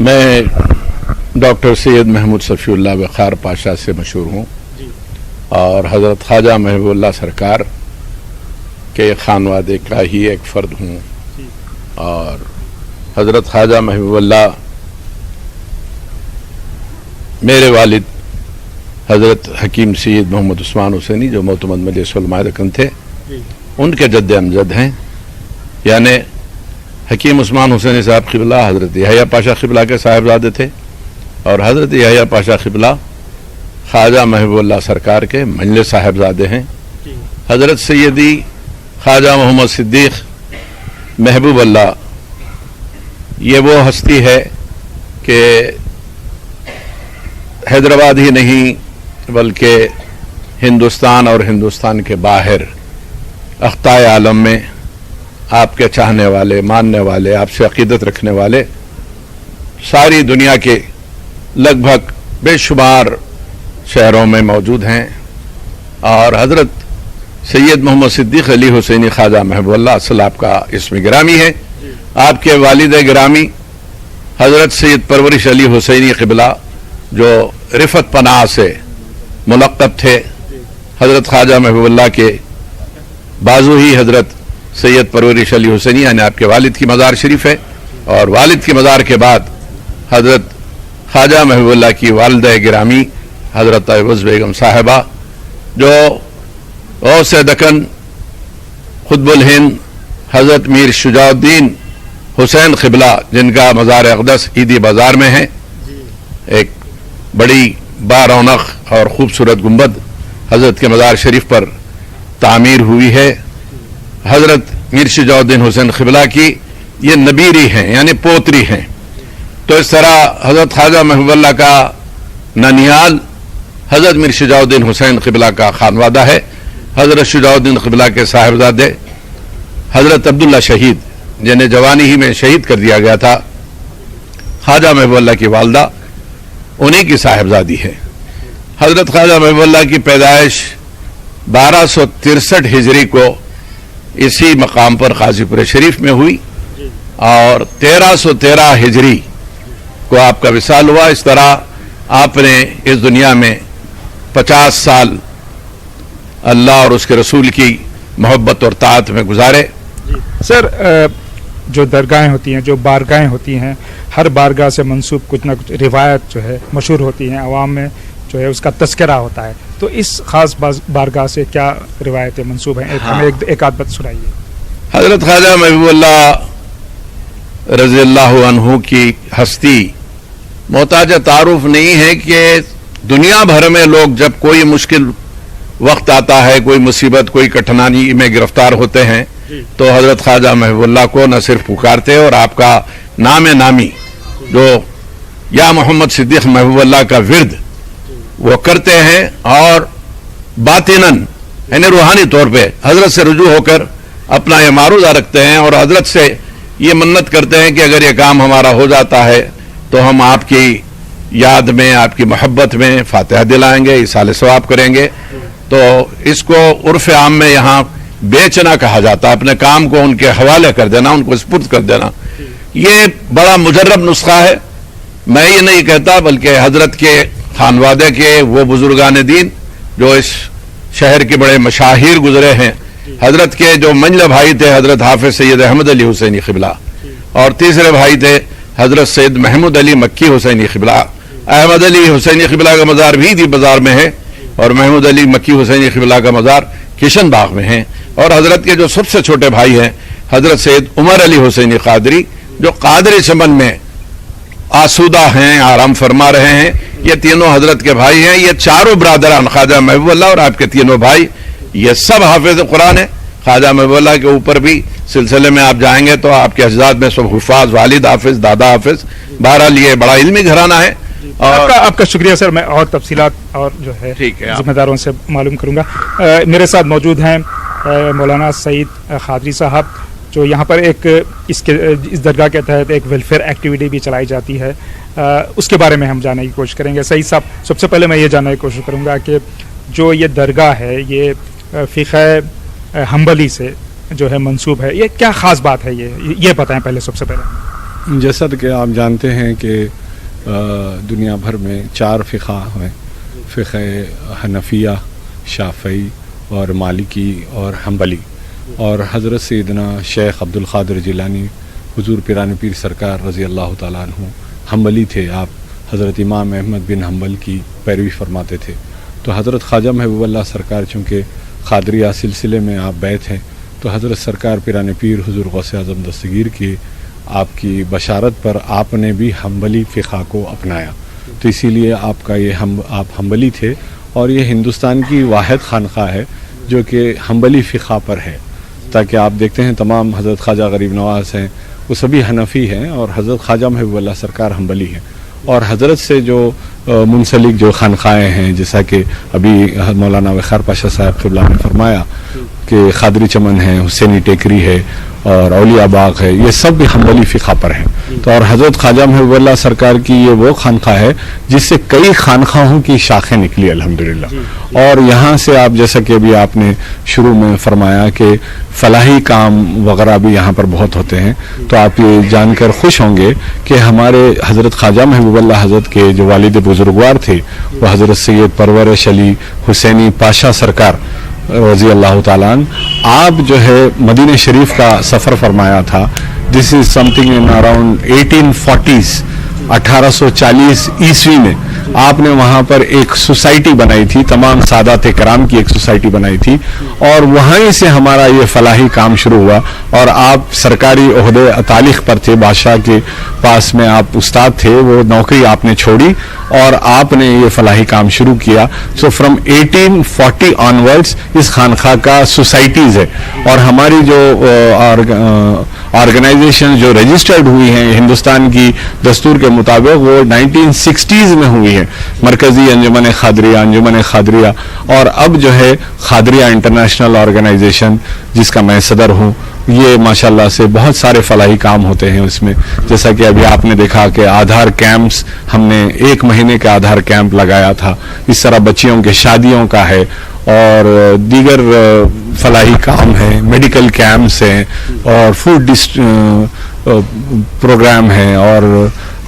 میں ڈاکٹر سید محمود صفی اللہ وقار پاشا سے مشہور ہوں اور حضرت خواجہ محبوب اللہ سرکار کے خانوادے کا ہی ایک فرد ہوں اور حضرت خواجہ محبوب اللہ میرے والد حضرت حکیم سید محمد عثمان حسینی جو معتمد مجلس علماء دکن تھے ان کے جد امجد ہیں، یعنی حکیم عثمان حسینی صاحب قبلہ حضرت یحییٰ پاشا قبلہ کے صاحبزادے تھے اور حضرت یحییٰ پاشا قبلہ خواجہ محبوب اللہ سرکار کے منجلے صاحبزادے ہیں۔ حضرت سیدی خواجہ محمد صدیق محبوب اللہ یہ وہ ہستی ہے کہ حیدرآباد ہی نہیں بلکہ ہندوستان اور ہندوستان کے باہر اقطاع عالم میں آپ کے چاہنے والے، ماننے والے، آپ سے عقیدت رکھنے والے ساری دنیا کے لگ بھگ بے شمار شہروں میں موجود ہیں اور حضرت سید محمد صدیق علی حسینی خواجہ محبوب اللہ اصل آپ کا اسم گرامی ہے۔ آپ کے والد گرامی حضرت سید پرورش علی حسینی قبلہ جو رفت پناہ سے ملقب تھے، حضرت خواجہ محبوب اللہ کے بازو ہی حضرت سید پرورش علی حسینی یعنی آپ کے والد کی مزار شریف ہے اور والد کی مزار کے بعد حضرت خواجہ محبوب اللہ کی والدہ گرامی حضرت عوض بیگم صاحبہ جو غوث دکن قطب الہند حضرت میر شجاع الدین حسین قبلہ جن کا مزار اقدس عیدی بازار میں ہے، ایک بڑی بارونق اور خوبصورت گنبد حضرت کے مزار شریف پر تعمیر ہوئی ہے۔ حضرت میر شجاع الدین حسین قبلہ کی یہ نبیری ہیں یعنی پوتری ہیں، تو اس طرح حضرت خواجہ محبوب اللہ کا ننیال حضرت میر شجاع الدین حسین قبلہ کا خانوادہ ہے۔ حضرت شجاع الدین قبلہ کے صاحبزادے حضرت عبداللہ شہید جنہیں جوانی ہی میں شہید کر دیا گیا تھا، خواجہ محبوب اللہ کی والدہ انہی کی صاحبزادی ہے۔ حضرت خواجہ محبوب اللہ کی پیدائش 1263 ہجری کو اسی مقام پر قاضی پور شریف میں ہوئی اور 1313 ہجری کو آپ کا وصال ہوا۔ اس طرح آپ نے اس دنیا میں 50 سال اللہ اور اس کے رسول کی محبت اور طاعت میں گزارے۔ سر جو درگاہیں ہوتی ہیں، جو بارگاہیں ہوتی ہیں، ہر بارگاہ سے منسوب کچھ نہ کچھ روایت جو ہے مشہور ہوتی ہیں، عوام میں جو ہے اس کا تذکرہ ہوتا ہے، تو اس خاص بارگاہ سے کیا روایتیں منسوب ہیں؟ ہمیں ایک آدھ بات سنائیے۔ حضرت خواجہ محبوب اللہ رضی اللہ عنہ کی ہستی محتاج تعارف نہیں ہے کہ دنیا بھر میں لوگ جب کوئی مشکل وقت آتا ہے، کوئی مصیبت، کوئی کٹھنائی میں گرفتار ہوتے ہیں تو حضرت خواجہ محبوب اللہ کو نہ صرف پکارتے اور آپ کا نام نامی جو یا محمد صدیق محبوب اللہ کا ورد وہ کرتے ہیں اور باطناً یعنی روحانی طور پہ حضرت سے رجوع ہو کر اپنا یہ معروضہ رکھتے ہیں اور حضرت سے یہ منت کرتے ہیں کہ اگر یہ کام ہمارا ہو جاتا ہے تو ہم آپ کی یاد میں، آپ کی محبت میں فاتحہ دلائیں گے، ایصال ثواب کریں گے۔ تو اس کو عرف عام میں یہاں بیچنا کہا جاتا، اپنے کام کو ان کے حوالے کر دینا، ان کو سپرد کر دینا۔ یہ بڑا مجرب نسخہ ہے، میں یہ نہیں کہتا بلکہ حضرت کے خانوادے کے وہ بزرگان دین جو اس شہر کے بڑے مشاہیر گزرے ہیں، حضرت کے جو منجلے بھائی تھے حضرت حافظ سید احمد علی حسینی قبلہ اور تیسرے بھائی تھے حضرت سید محمود علی مکی حسینی قبلہ۔ احمد علی حسینی قبلہ کا مزار بھی دی بازار میں ہے اور محمود علی مکی حسینی قبلہ کا مزار کشن باغ میں ہے، اور حضرت کے جو سب سے چھوٹے بھائی ہیں حضرت سید عمر علی حسینی قادری جو قادری چمن میں آسودہ ہیں، آرام فرما رہے ہیں۔ یہ تینوں حضرت کے بھائی ہیں، یہ چاروں برادران خواجہ محبوب اللہ اور آپ کے تینوں بھائی یہ سب حافظ قرآن ہیں۔ خواجہ محبوب اللہ کے اوپر بھی سلسلے میں آپ جائیں گے تو آپ کے اجداد میں سب حفاظ، والد حافظ، دادا حافظ، بہرحال یہ بڑا علمی گھرانہ ہے۔ آپ کا شکریہ سر، میں اور تفصیلات اور جو ہے ذمہ داروں سے معلوم کروں گا۔ میرے ساتھ موجود ہیں مولانا سعید قادری صاحب، جو یہاں پر ایک اس درگاہ کے تحت ایک ویلفیئر ایکٹیویٹی بھی چلائی جاتی ہے، اس کے بارے میں ہم جاننے کی کوشش کریں گے۔ سعید صاحب، سب سے پہلے میں یہ جاننے کی کوشش کروں گا کہ جو یہ درگاہ ہے یہ فقہ حنبلی سے جو ہے منسوب ہے، یہ کیا خاص بات ہے؟ یہ بتائیں پہلے سب سے پہلے۔ جیسا کہ آپ جانتے ہیں کہ دنیا بھر میں 4 فقہ ہیں، فقہ حنفیہ، شافعی اور مالکی اور حنبلی، اور حضرت سیدنا شیخ عبد القادر جیلانی حضور پیران پیر سرکار رضی اللہ تعالیٰ عنہ حنبلی تھے. آپ حضرت امام احمد بن حنبل کی پیروی فرماتے تھے. تو حضرت خواجہ محبوب اللہ سرکار چونکہ قادریہ سلسلے میں آپ بیعت ہیں، تو حضرت سرکار پیران پیر حضور غوث اعظم دستگیر کی آپ کی بشارت پر آپ نے بھی حنبلی فقہ کو اپنایا. تو اسی لیے آپ کا یہ آپ حنبلی تھے، اور یہ ہندوستان کی واحد خانقاہ ہے جو کہ حنبلی فقہ پر ہے. تاکہ آپ دیکھتے ہیں تمام حضرت خواجہ غریب نواز ہیں وہ سبھی حنفی ہیں، اور حضرت خواجہ محبوب اللہ سرکار حنبلی ہیں. اور حضرت سے جو منسلک جو خانقاہیں ہیں، جیسا کہ ابھی مولانا وقار پاشا صاحب قبلہ نے فرمایا کہ قادری چمن ہے، حسینی ٹیکری ہے اور اولیاء باغ ہے، یہ سب بھی حنبلی فقہ پر ہیں. تو اور حضرت خواجہ محبوب اللہ سرکار کی یہ وہ خانقاہ ہے جس سے کئی خانقاہوں کی شاخیں نکلی الحمدللہ. اور یہاں سے آپ جیسا کہ ابھی آپ نے شروع میں فرمایا کہ فلاحی کام وغیرہ بھی یہاں پر بہت ہوتے ہیں. تو آپ یہ جان کر خوش ہوں گے کہ ہمارے حضرت خواجہ محبوب اللہ حضرت کے جو والد بزرگوار تھے وہ حضرت سید پرورش علی حسینی پاشا سرکار رضی اللہ تعالیٰ عنہ، آپ جو ہے مدینہ شریف کا سفر فرمایا تھا. دس is something in around 1840s، 1840 عیسوی میں آپ نے وہاں پر ایک سوسائٹی بنائی تھی، تمام سادات کرام کی ایک سوسائٹی بنائی تھی، اور وہیں سے ہمارا یہ فلاحی کام شروع ہوا. اور آپ سرکاری عہدے تعلیق پر تھے، بادشاہ کے پاس میں آپ استاد تھے، وہ نوکری آپ نے چھوڑی اور آپ نے یہ فلاحی کام شروع کیا. سو فرام 1840 آنورڈس اس خانقاہ کا سوسائٹیز ہے. اور ہماری جو آرگنائزیشن جو رجسٹرڈ ہوئی ہیں ہندوستان کی دستور کے مطابق وہ 1960s میں ہوئی ہے. مرکزی انجمن خادریہ، اور اب جو ہے خادریہ انٹرنیشنل آرگنائزیشن جس کا میں صدر ہوں. یہ ماشاءاللہ سے بہت سارے فلاحی کام ہوتے ہیں اس میں، جیسا کہ ابھی آپ نے دیکھا کہ آدھار کیمپس ہم نے 1 مہینے کا آدھار کیمپ لگایا تھا. اس طرح بچیوں کے شادیوں کا ہے، اور دیگر فلاحی کام ہیں، میڈیکل کیمپس ہیں، اور فوڈ پروگرام ہیں، اور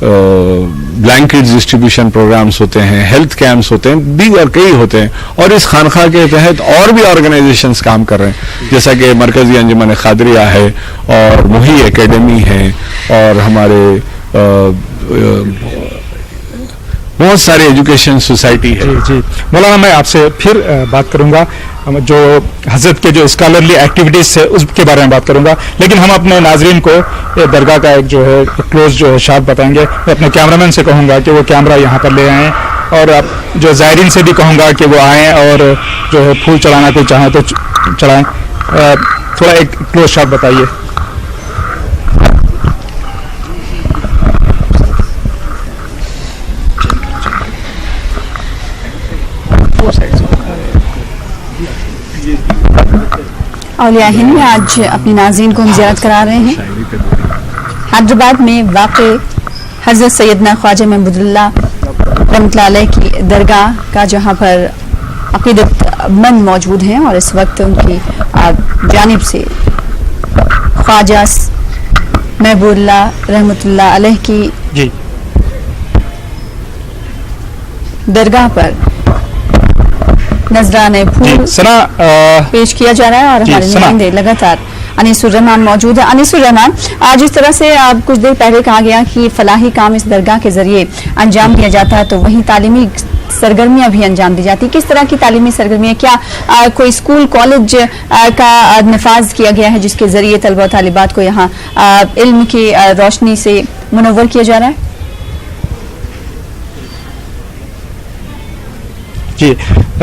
بلینکٹ ڈسٹریبیوشن پروگرامز ہوتے ہیں، ہیلتھ کیمپس ہوتے ہیں، دیگر کئی ہوتے ہیں. اور اس خانقاہ کے تحت اور بھی آرگنائزیشنز کام کر رہے ہیں، جیسا کہ مرکزی انجمن خادریہ ہے، اور محی اکیڈمی ہے، اور ہمارے بہت سارے ایجوکیشن سوسائٹی ہے. جی مولانا، میں آپ سے پھر بات کروں گا، جو حضرت کے جو اسکالرلی ایکٹیویٹیز سے اس کے بارے میں بات کروں گا، لیکن ہم اپنے ناظرین کو درگاہ کا ایک جو ہے کلوز جو ہے شاٹ بتائیں گے. میں اپنے کیمرہ مین سے کہوں گا کہ وہ کیمرہ یہاں پر لے آئیں، اور آپ جو زائرین سے بھی کہوں گا کہ وہ آئیں اور جو ہے پھول چڑھانا کوئی چاہیں تو چڑھائیں. تھوڑا ایک کلوز شاٹ بتائیے. اولیاء ہند میں آج اپنی ناظرین کو ہم زیارت کرا رہے ہیں. حیدرآباد میں واقع حضرت سیدنا خواجہ محمود اللہ رحمۃ اللہ علیہ کی درگاہ کا، جہاں پر عقیدت مند موجود ہیں، اور اس وقت ان کی جانب سے خواجہ محبوب اللہ رحمۃ اللہ علیہ کی جی درگاہ پر نذرانے پھول پیش کیا جا رہا ہے. اور ہمارے نمائندے لگاتار انیس الرحمان موجود ہے. انیس الرحمان، آج اس طرح سے آپ کچھ دیر پہلے کہا گیا کہ فلاحی کام اس درگاہ کے ذریعے انجام دیا جاتا ہے، تو وہیں تعلیمی سرگرمیاں بھی انجام دی جاتی. کس طرح کی تعلیمی سرگرمیاں؟ کیا کوئی اسکول کالج کا نفاذ کیا گیا ہے جس کے ذریعے طلبہ و طالبات کو یہاں علم کی روشنی سے منور کیا جا رہا ہے؟ جی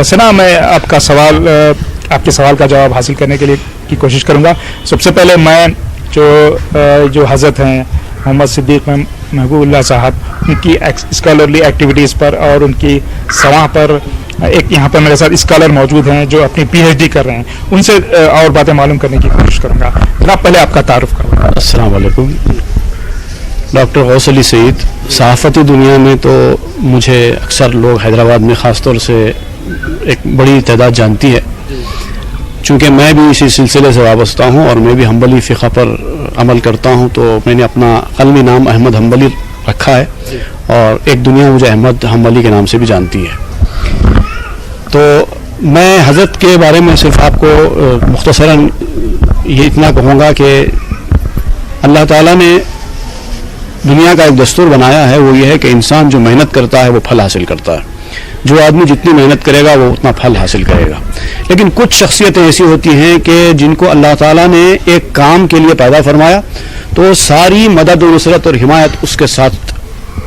سنا، میں آپ کے سوال کا جواب حاصل کرنے کے لیے کی کوشش کروں گا. سب سے پہلے میں جو حضرت ہیں محمد صدیق محبوب اللہ صاحب، ان کی اسکالرلی ایکٹیویٹیز پر اور ان کی سواں پر، ایک یہاں پر میرے ساتھ اسکالر موجود ہیں جو اپنی پی ایچ ڈی کر رہے ہیں، ان سے اور باتیں معلوم کرنے کی کوشش کروں گا. جناب پہلے آپ کا تعارف کروں گا. السلام علیکم. ڈاکٹر غوث علی سعید. صحافتی دنیا میں تو مجھے اکثر لوگ حیدرآباد میں خاص طور سے ایک بڑی تعداد جانتی ہے. چونکہ میں بھی اسی سلسلے سے وابستہ ہوں اور میں بھی حنبلی فقہ پر عمل کرتا ہوں، تو میں نے اپنا قلمی نام احمد حنبلی رکھا ہے اور ایک دنیا مجھے احمد حنبلی کے نام سے بھی جانتی ہے۔ تو میں حضرت کے بارے میں صرف آپ کو مختصراً یہ اتنا کہوں گا کہ اللہ تعالیٰ نے دنیا کا ایک دستور بنایا ہے، وہ یہ ہے کہ انسان جو محنت کرتا ہے وہ پھل حاصل کرتا ہے، جو آدمی جتنی محنت کرے گا وہ اتنا پھل حاصل کرے گا۔ لیکن کچھ شخصیتیں ایسی ہوتی ہیں کہ جن کو اللہ تعالیٰ نے ایک کام کے لیے پیدا فرمایا تو ساری مدد و نصرت اور حمایت اس کے ساتھ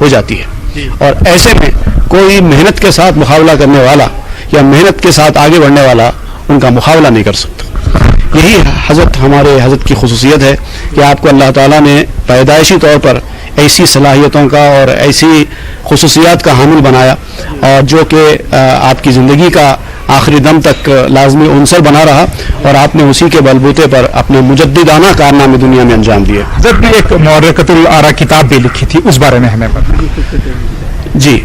ہو جاتی ہے، اور ایسے میں کوئی محنت کے ساتھ مقابلہ کرنے والا یا محنت کے ساتھ آگے بڑھنے والا ان کا مقابلہ نہیں کر سکتا۔ یہی ہمارے حضرت کی خصوصیت ہے کہ آپ کو اللہ تعالیٰ نے پیدائشی طور پر ایسی صلاحیتوں کا اور ایسی خصوصیات کا حامل بنایا، اور جو کہ آپ کی زندگی کا آخری دم تک لازمی عنصر بنا رہا، اور آپ نے اسی کے بلبوتے پر اپنے مجددانہ کارنامے دنیا میں انجام دیے۔ حضرت نے ایک مورقۃ الآراء کتاب بھی لکھی تھی، اس بارے میں ہمیں بتائیں۔ جی،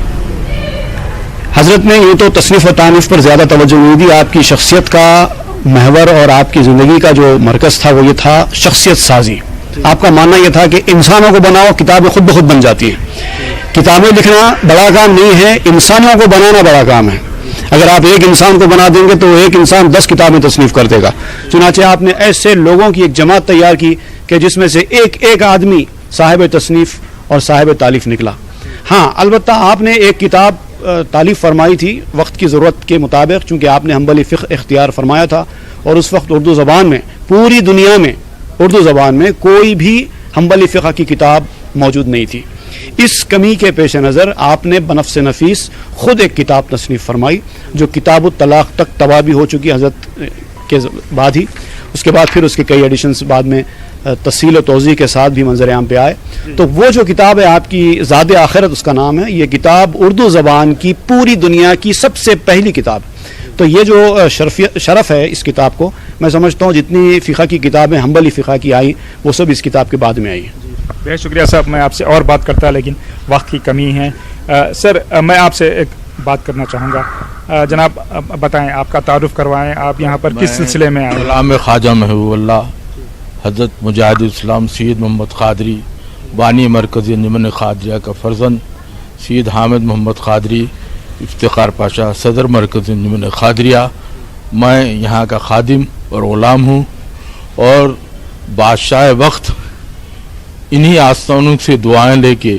حضرت نے یوں تو تصنیف و تانیف پر زیادہ توجہ نہیں دی، آپ کی شخصیت کا محور اور آپ کی زندگی کا جو مرکز تھا وہ یہ تھا شخصیت سازی۔ آپ کا ماننا یہ تھا کہ انسانوں کو بناؤ، کتابیں خود بخود بن جاتی ہیں۔ کتابیں لکھنا بڑا کام نہیں ہے، انسانوں کو بنانا بڑا کام ہے۔ اگر آپ ایک انسان کو بنا دیں گے تو ایک انسان 10 کتابیں تصنیف کر دے گا۔ چنانچہ آپ نے ایسے لوگوں کی ایک جماعت تیار کی کہ جس میں سے ایک آدمی صاحب تصنیف اور صاحب تالیف نکلا۔ ہاں، البتہ آپ نے ایک کتاب تالیف فرمائی تھی وقت کی ضرورت کے مطابق، چونکہ آپ نے حنبلی فقہ اختیار فرمایا تھا، اور اس وقت اردو زبان میں پوری دنیا میں اردو زبان میں کوئی بھی حنبلی فقہ کی کتاب موجود نہیں تھی۔ اس کمی کے پیش نظر آپ نے بنفس نفیس خود ایک کتاب تصنیف فرمائی، جو کتاب الطلاق تک طبع بھی ہو چکی حضرت کے بعد ہی۔ اس کے بعد پھر اس کے کئی ایڈیشنز بعد میں تفصیل و توضیح کے ساتھ بھی منظر عام پہ آئے۔ تو وہ جو کتاب ہے آپ کی زاد آخرت اس کا نام ہے، یہ کتاب اردو زبان کی پوری دنیا کی سب سے پہلی کتاب۔ تو یہ جو شرف ہے اس کتاب کو، میں سمجھتا ہوں جتنی فقہ کی کتابیں حنبلی فقہ کی آئی وہ سب اس کتاب کے بعد میں آئی ہیں۔ بہت شکریہ صاحب، میں آپ سے اور بات کرتا لیکن وقت کی کمی ہے۔ سر، میں آپ سے ایک بات کرنا چاہوں گا، جناب بتائیں، آپ کا تعارف کروائیں، آپ یہاں پر کس سلسلے میں آئے؟ غلام خواجہ محبوب اللہ حضرت مجاہد اسلام سید محمد قادری بانی مرکزی انجمن قادریہ کا فرزند، سید حامد محمد قادری افتخار پاشا صدر مرکزی انجمن قادریہ۔ میں یہاں کا خادم اور غلام ہوں، اور بادشاہ وقت انہی آستانوں سے دعائیں لے کے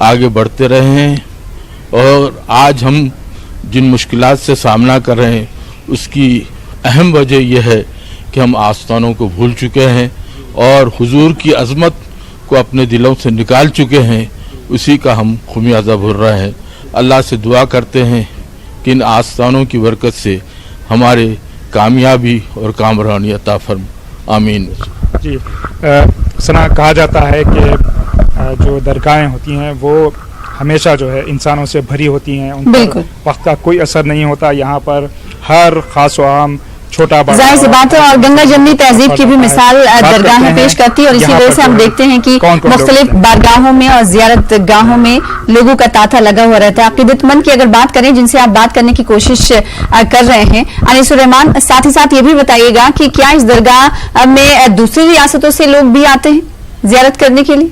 آگے بڑھتے رہے ہیں، اور آج ہم جن مشکلات سے سامنا کر رہے ہیں اس کی اہم وجہ یہ ہے کہ ہم آستانوں کو بھول چکے ہیں اور حضور کی عظمت کو اپنے دلوں سے نکال چکے ہیں، اسی کا ہم خمیازہ بھر رہے ہیں۔ اللہ سے دعا کرتے ہیں کہ ان آستانوں کی برکت سے ہمارے کامیابی اور کامرانی عطا فرم، آمین۔ جی، سنا کہا جاتا ہے کہ جو درگاہیں ہوتی ہیں وہ ہمیشہ جو ہے انسانوں سے بھری ہوتی ہیں، ان پر وقت کا کوئی اثر نہیں ہوتا۔ یہاں پر ہر خاص و عام، چھوٹا بڑا، ظاہر سی بات ہے، اور گنگا جمنی تہذیب کی بھی مثال درگاہیں پیش کرتی ہے، اور اسی وجہ سے ہم دیکھتے ہیں کہ مختلف بارگاہوں میں اور زیارت گاہوں میں لوگوں کا تانتا لگا ہوا رہتا ہے۔ عقیدت مند کی اگر بات کریں جن سے آپ بات کرنے کی کوشش کر رہے ہیں انیس الرحمان، ساتھ ہی ساتھ یہ بھی بتائیے گا کہ کیا اس درگاہ میں دوسری ریاستوں سے لوگ بھی آتے ہیں زیارت کرنے کے لیے؟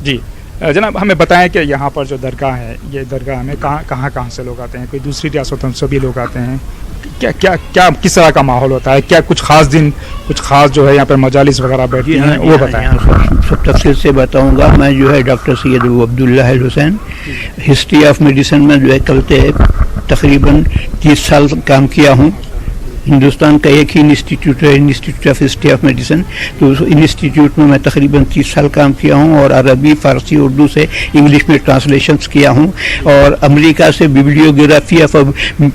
جی جناب، ہمیں بتائیں کہ یہاں پر جو درگاہ ہے، یہ درگاہ میں کہاں سے لوگ آتے ہیں؟ کوئی دوسری ریاستوں سے بھی لوگ آتے ہیں؟ کیا کس طرح کا ماحول ہوتا ہے؟ کیا کچھ خاص دن، کچھ خاص جو ہے یہاں پر مجالس وغیرہ بیٹھتی ہیں، وہ بتائیں۔ سب تفصیل سے بتاؤں گا۔ میں جو ہے doctor Syed Abdullah Hussain, history of medicine میں جو ہے کل تقریباً 30 سال کام کیا ہوں۔ ہندوستان کا ایک ہی انسٹیٹیوٹ ہے، institute of history of medicine, تو اس انسٹیٹیوٹ میں تقریباً 30 سال کام کیا ہوں، اور عربی، فارسی، اردو سے انگلش میں ٹرانسلیشنس کیا ہوں، اور امریکہ سے bibliography of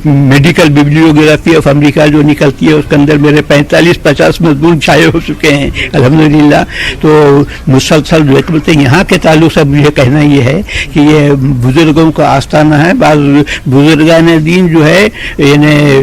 medical bibliography of America جو نکلتی ہے اس کے اندر میرے 45-50 مضمون شائع ہو چکے ہیں الحمدللہ۔ تو مسلسل جو ہے یہاں کے تعلق سے مجھے کہنا یہ ہے کہ یہ بزرگوں کا آستانہ ہے۔ بعض بزرگان دین جو ہے یعنی